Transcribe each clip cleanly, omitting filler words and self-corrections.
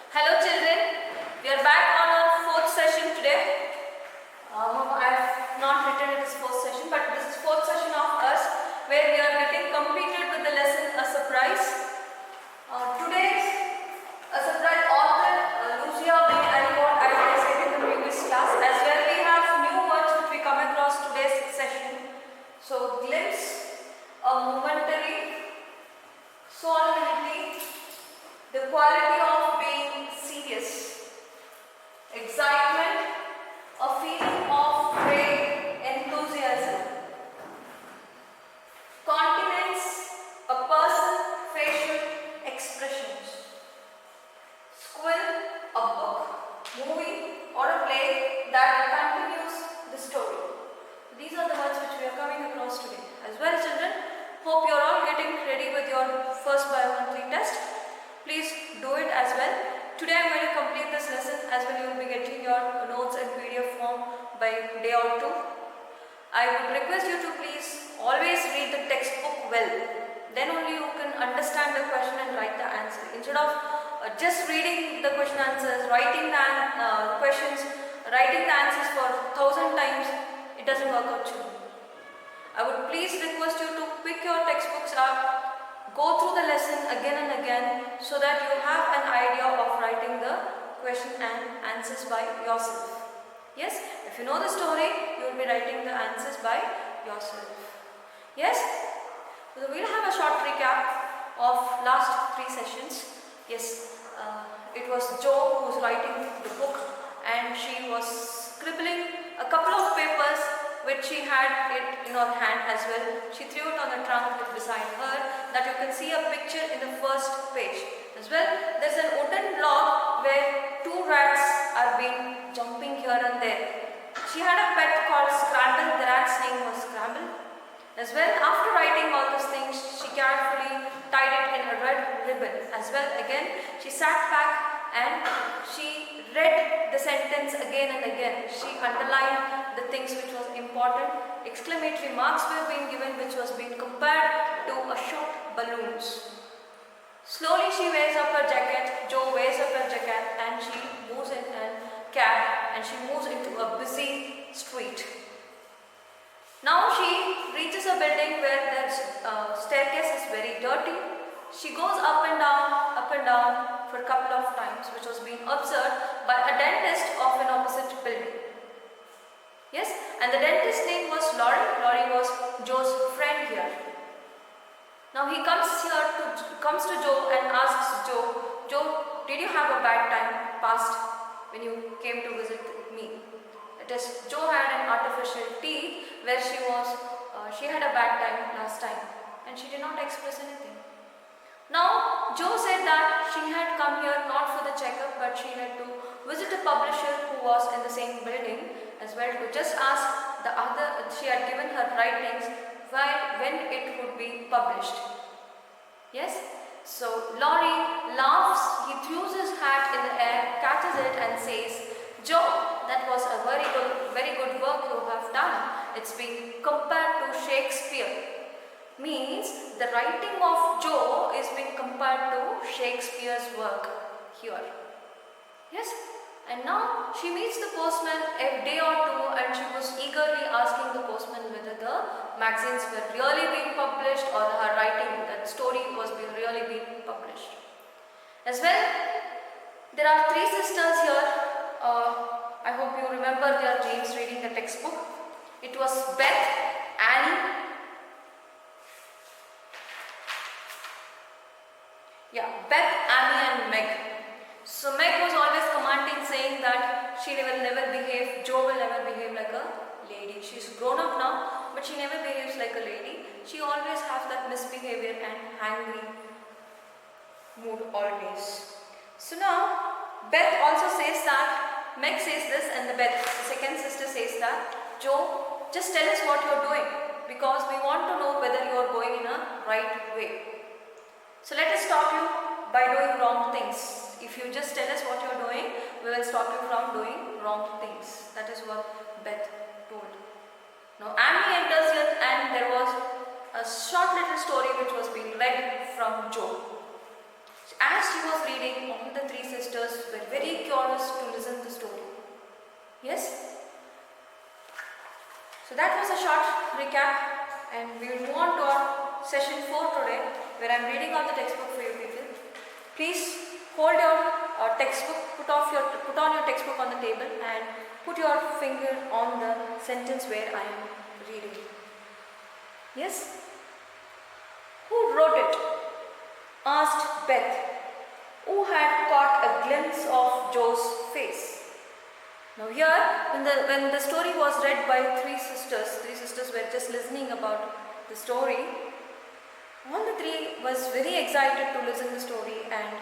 Hello children, we are back on our fourth session today. I have not written it as fourth session, but this is fourth session of us where we are getting completed with the lesson A Surprise. Today's A Surprise author Lucia May Alcott, as I said in the previous class, as well we have new words which we come across today's session. So glimpse, a momentary, solemnity, the quality of being serious, excitement, a feeling of great enthusiasm, continence, a person's facial expressions, squill, a book, movie or a play that continues the story. These are the words which we are coming across today. As well children, hope you are all getting ready with your first biometry test. Please do it as well. Today I am going to complete this lesson as well. You will be getting your notes in PDF form by day or two. I would request you to please always read the textbook well. Then only you can understand the question and write the answer. Instead of just reading the question answers, writing the questions, writing the answers for 1,000 times, it doesn't work out children. I would please request you to pick your textbooks up, go through the lesson again and again so that you have an idea of writing the question and answers by yourself. Yes, if you know the story, you will be writing the answers by yourself. Yes, so we will have a short recap of last 3 sessions. Yes, it was Jo who was writing the book and she was scribbling a couple of papers which she had it in her hand as well. She threw it on the trunk beside her, that you can see a picture in the first page. As well, there is an wooden block where 2 rats are being jumping here and there. She had a pet called Scramble. The rat's name was Scramble. As well, after writing all those things, she carefully tied it in a red ribbon. As well, again, she sat back and she read the sentence again and again. She underlined the things which was important. Exclamatory marks were being given which was being compared to a short balloons. Slowly she wears up her jacket, Jo wears up her jacket and she moves in a cab and she moves into a busy street. Now she reaches a building where the staircase is very dirty. She goes up and down for a couple of times, which was being observed by a dentist of an opposite building. Yes, and the dentist's name was Laurie. Laurie was Jo's friend here. Now he comes to Jo and asks Jo, did you have a bad time past when you came to visit me? It is, Jo had an artificial teeth where she had a bad time last time and she did not express anything. Now, Jo said that she had come here not for the checkup but she had to visit a publisher who was in the same building as well to just ask she had given her writings when it would be published. Yes? So, Laurie laughs, he throws his hat in the air, catches it and says, Jo, that was a very good work you have done. It's been compared to Shakespeare. Means the writing of Jo is being compared to Shakespeare's work here. Yes? And now she meets the postman a day or two and she was eagerly asking the postman whether the magazines were really being published or her writing, that story was really being published. As well, there are 3 sisters here. I hope you remember their names reading the textbook. It was Beth, Annie, Beth, Annie and Meg. So Meg was always commanding, saying that she will never behave, Jo will never behave like a lady. She's grown up now, but she never behaves like a lady. She always has that misbehavior and angry mood always. So now Beth also says that, Meg says this and the second sister says that, Jo, just tell us what you're doing because we want to know whether you're going in a right way. So let us stop you by doing wrong things. If you just tell us what you're doing, we will stop you from doing wrong things. That is what Beth told. Now Annie enters here and there was a short little story which was being read from Jo. As she was reading, all the 3 sisters Yes? So that was a short recap, and we will move on to our session 4 today, where I am reading out the textbook for you people. Please hold your textbook, put on your textbook on the table and put your finger on the sentence where I am reading. Yes? Who wrote it? Asked Beth, who had caught a glimpse of Joe's face. Now here, when the story was read by three sisters were just listening about the story. All the three was very excited to listen to the story, and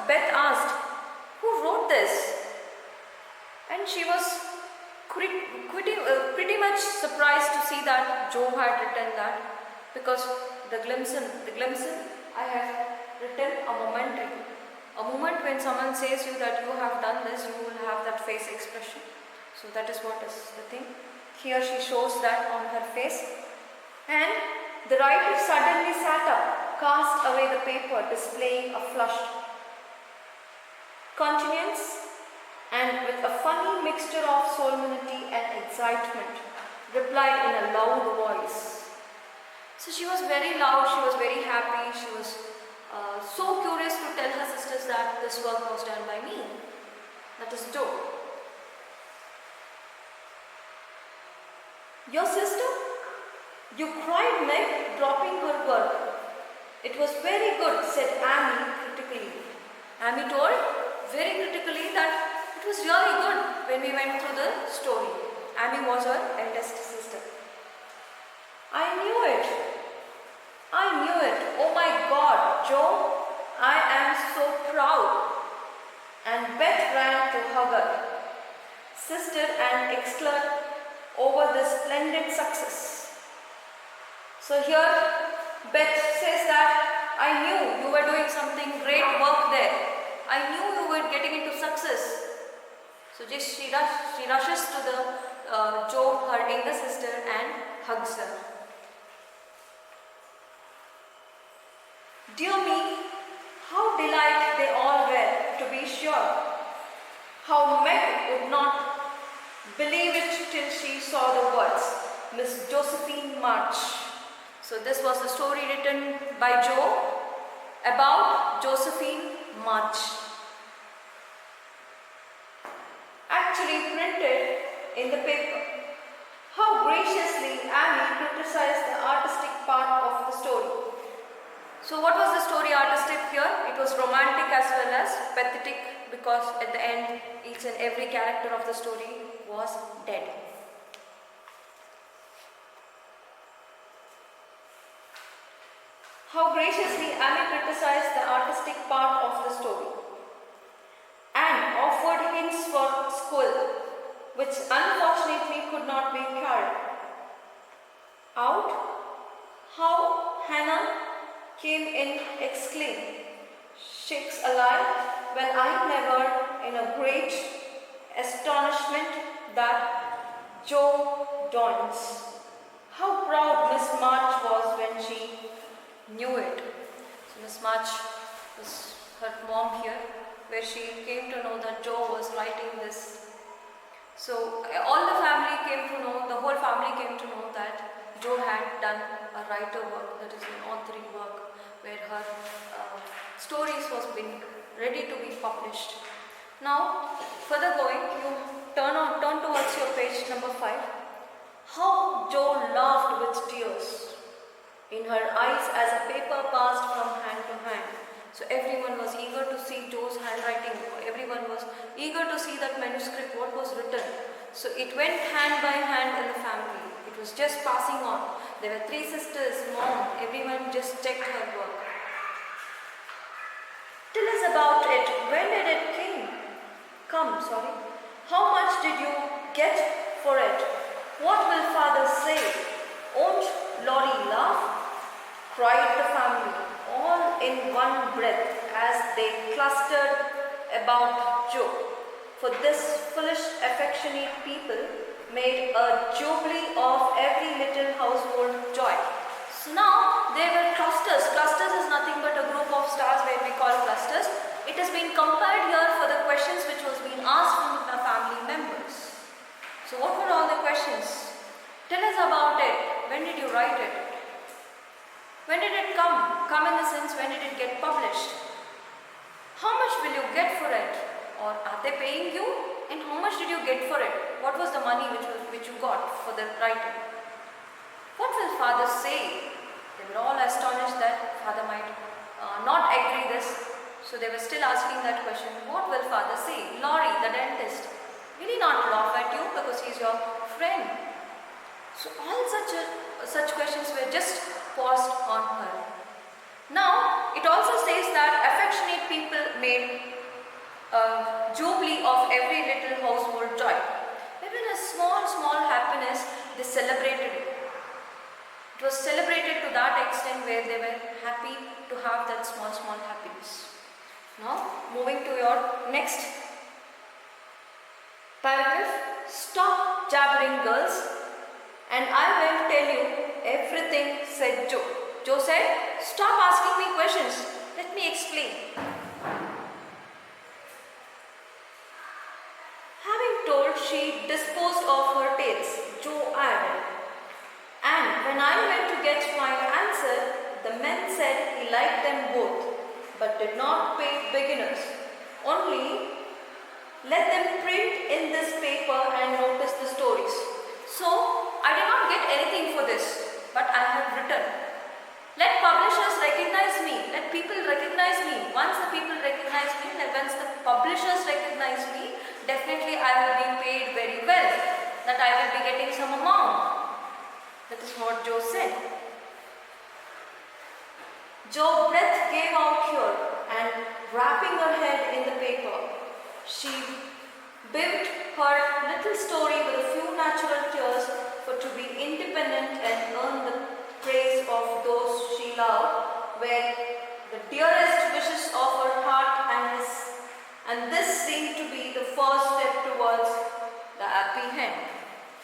Beth asked, who wrote this? And she was pretty much surprised to see that Joe had written that, because the glimpse I have written a momentary. A moment when someone says you that you have done this, you will have that face expression. So that is what is the thing. Here she shows that on her face. And the writer suddenly sat up, cast away the paper, displaying a flushed countenance, and with a funny mixture of solemnity and excitement, replied in a loud voice. So she was very loud, she was very happy, she was so curious to tell her sisters that this work was done by me. That is Joe. Your sister? You cried, Meg, dropping her work. It was very good, said Amy critically. Amy told very critically that it was really good when we went through the story. Amy was her eldest sister. I knew it. Oh my God, Joe, I am so proud. And Beth ran to hug her sister and exclaimed over the splendid success. So here Beth says that I knew you were doing something great work there. I knew you were getting into success. So she rushes to the Joe, her younger sister, and hugs her. Dear me, how delighted they all were, to be sure. How Meg would not believe it till she saw the words, Miss Josephine March. So this was the story written by Joe about Josephine March. Actually printed in the paper. How graciously Amy criticized the artistic part of the story. So what was the story artistic here? It was romantic as well as pathetic, because at the end each and every character of the story was dead. How graciously Amy criticized the artistic part of the story and offered hints for school, which unfortunately could not be carried out. How Hannah came in, exclaimed, "Shakes alive! Well, I never," in a great astonishment that Joe dawns. How proud Miss March was when she knew it. So Miss March was her mom here, where she came to know that Joe was writing this. So all the family came to know, the whole family came to know that Joe had done a writer work, that is an authoring work, where her stories was being ready to be published. Now, further going, you turn towards your page number 5. How Joe laughed with tears in her eyes as a paper passed from hand to hand. So everyone was eager to see Joe's handwriting. Everyone was eager to see that manuscript, what was written. So it went hand by hand in the family. It was just passing on. There were 3 sisters, mom, everyone just checked her work. Tell us about it. When did it come? How much did you get for it? What will father say? Won't Laurie laugh? Cried the family, all in one breath, as they clustered about Joe. For this foolish, affectionate people made a jubilee of every little household joy. So now there were clusters. Clusters is nothing but a group of stars where we call clusters. It has been compared here for the questions which was being asked So what were all the questions? Tell us about it. When did you write it? When did it come? Come in the sense, when did it get published? How much will you get for it? Or are they paying you? And how much did you get for it? What was the money which you got for the writing? What will father say? They were all astonished that father might not agree this. So they were still asking that question. What will father say? Laurie, the dentist, will he not laugh at you because he is your friend? So all such questions were just paused on her. Now it also says that affectionate people made jubilee of every little household joy. Even a small happiness, they celebrated it. It was celebrated to that extent where they were happy to have that small happiness. Now moving to your next paragraph. Stop jabbering, girls, and I will tell you everything, said Joe. Joe said, stop asking me questions. Let me explain. Having told, she disposed of her tales. Joe added, and when I went to get my answer, the men said he liked them both, but did not pay beginners. Only let them print in this paper and notice the stories. So, I did not get anything for this, but I have written. Let publishers recognize me. Let people recognize me. Once the people recognize me, once the publishers recognize me, definitely I will be paid very well. That I will be getting some amount. That is what Joe said. Joe's breath gave out here, and wrapping her head in the paper, she built her little story with a few natural tears for to be independent and earn the praise of those she loved, were the dearest wishes of her heart, and this seemed to be the first step towards the happy end.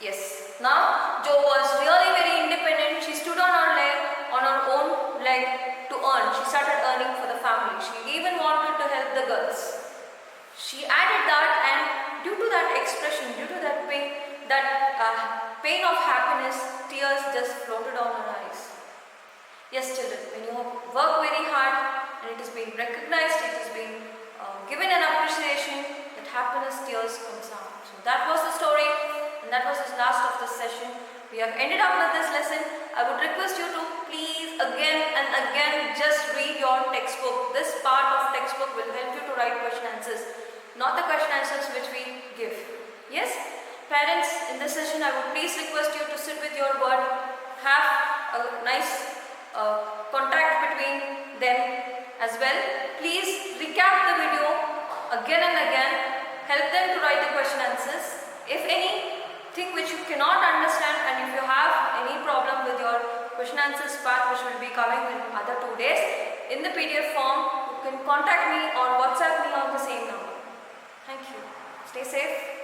Yes, now Joe was really very independent. She stood on her own leg to earn. She started earning for the family. She even wanted to help the girls. She added that, and due to that expression, due to that pain of happiness, tears just floated on her eyes. Yes, children, when you work very hard and it is being recognized, it is being given an appreciation, that happiness, tears comes out. So that was the story, and that was the last of this session. We have ended up with this lesson. I would request you to please again and again just read your textbook. This part of textbook will help you to write question answers, not the question answers which we give. Yes? Parents, in this session I would please request you to sit with your word, have a nice contact between them as well. Please recap the video again and again, help them to write the question answers. If anything which you cannot understand, and if you have any problem with your question answers part which will be coming in other 2 days, in the PDF form, you can contact me or WhatsApp me on the same number. Thank you. Stay safe.